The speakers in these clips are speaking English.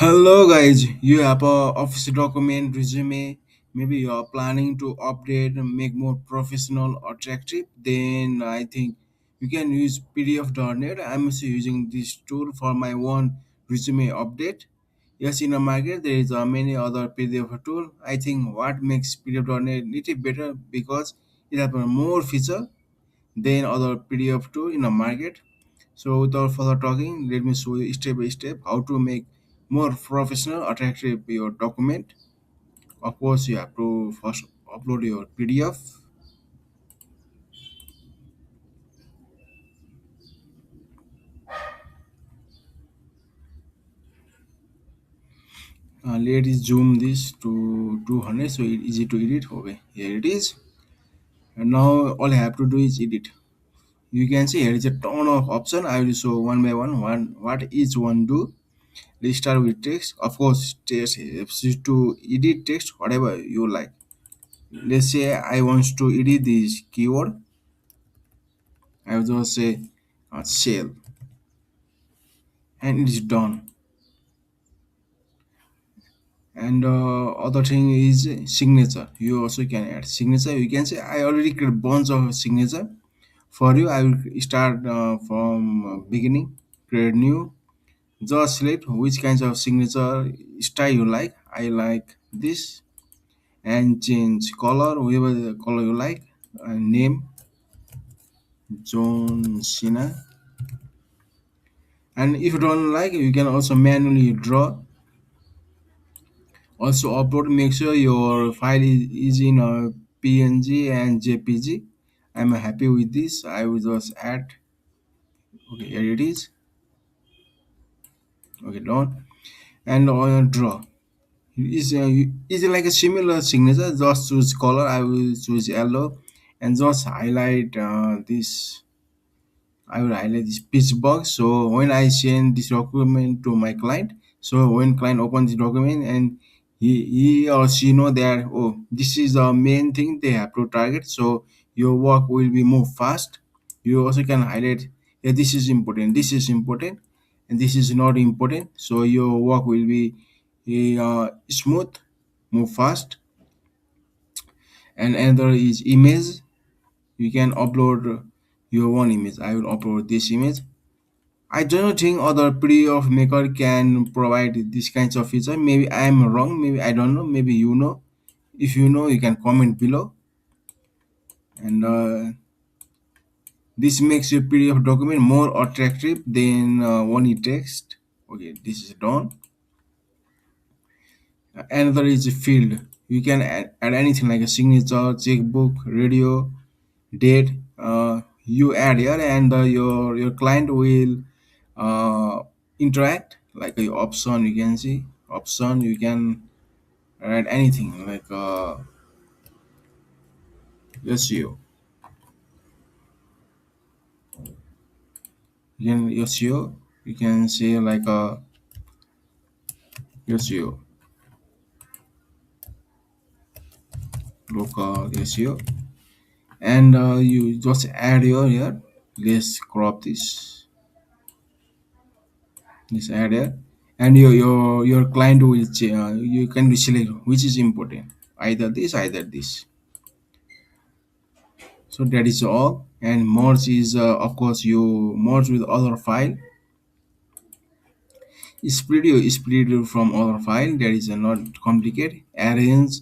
Hello guys, you have a office document resume. Maybe you are planning to update and make more professional or attractive. Then I think you can use PDF.net. I'm also using this tool for my one resume update. Yes, in the market there is many other PDF tool. I think what makes PDF.net little better because it has a more feature than other PDF tool in the market. So without further talking, let me show you step by step how to make more professional, attractive your document. Of course, you have to first upload your PDF. Let's zoom this to 200 so it's easy to edit. Okay, here it is. And now all I have to do is edit. You can see here is a ton of option. I will show one by one what each one do. Let's start with text. Of course, text to edit text whatever you like. Let's say I want to edit this keyword. I will just say sale and it is done. And other thing is signature. You also can add signature. You can say I already create bunch of signature. For you, I will start from beginning, create new. Just select which kinds of signature style you like. I like this and change color, whatever the color you like. Name John Cena. And if you don't like, you can also manually draw. Also upload, make sure your file is in a PNG and JPG. I'm happy with this. I will just add. Okay, here it is. Okay, done. And draw. Is it like a similar signature? Just choose color. I will choose yellow, and just highlight this. I will highlight this pitch box. So when I send this document to my client, so when client opens the document and he or she know that oh this is the main thing they have to target. So your work will be more fast. You also can highlight yeah this is important, and this is not important. So your work will be smooth, move fast. And another is image. You can upload your own image. I will upload this image. I don't think other PDF maker can provide this kinds of feature. Maybe I am wrong. Maybe I don't know. Maybe you know. If you know, you can comment below. And this makes your PDF document more attractive than only text. Okay, this is done. Another is a field. You can add anything like a signature, checkbook, radio, date. You add here, and your client will interact like your option. You can see option. You can write anything like SEO. You can SEO. You can say like SEO, local SEO, and you just add your here. Let's crop this add here, and your client will you can select which is important, either this. So that is all. And merge is of course you merge with other file. Split from other file. That is not complicated. Arrange.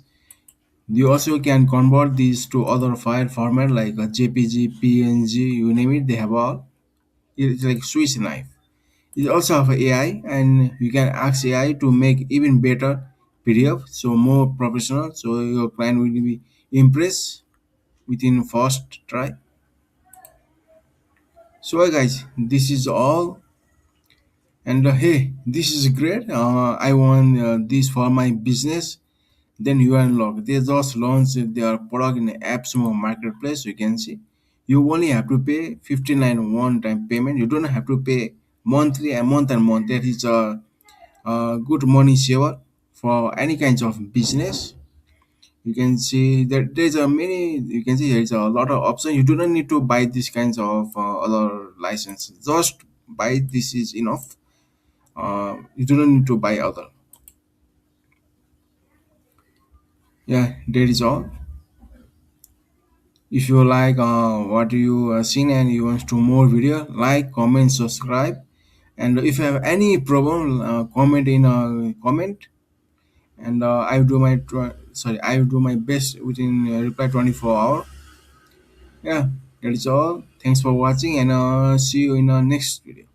You also can convert these to other file format like a JPG, PNG, you name it. They have all. It's like Swiss knife. It also have AI, and you can ask AI to make even better PDF, so more professional. So your client will be impressed within first try. So guys, this is all. And hey, this is great. I want this for my business. Then you unlock. They just launched their product in the AppSumo marketplace. You can see you only have to pay 59 one-time payment. You don't have to pay monthly and month. That is a good money saver for any kinds of business. You can see that there's a many. You can see there's a lot of options. You do not need to buy these kinds of other licenses. Just buy this is enough. You don't need to buy other. Yeah, that is all. If you like what you seen and you want to more video, like, comment, subscribe. And if you have any problem, comment in comment. And I will do my best within reply 24 hour. Yeah, that is all. Thanks for watching, and see you in our next video.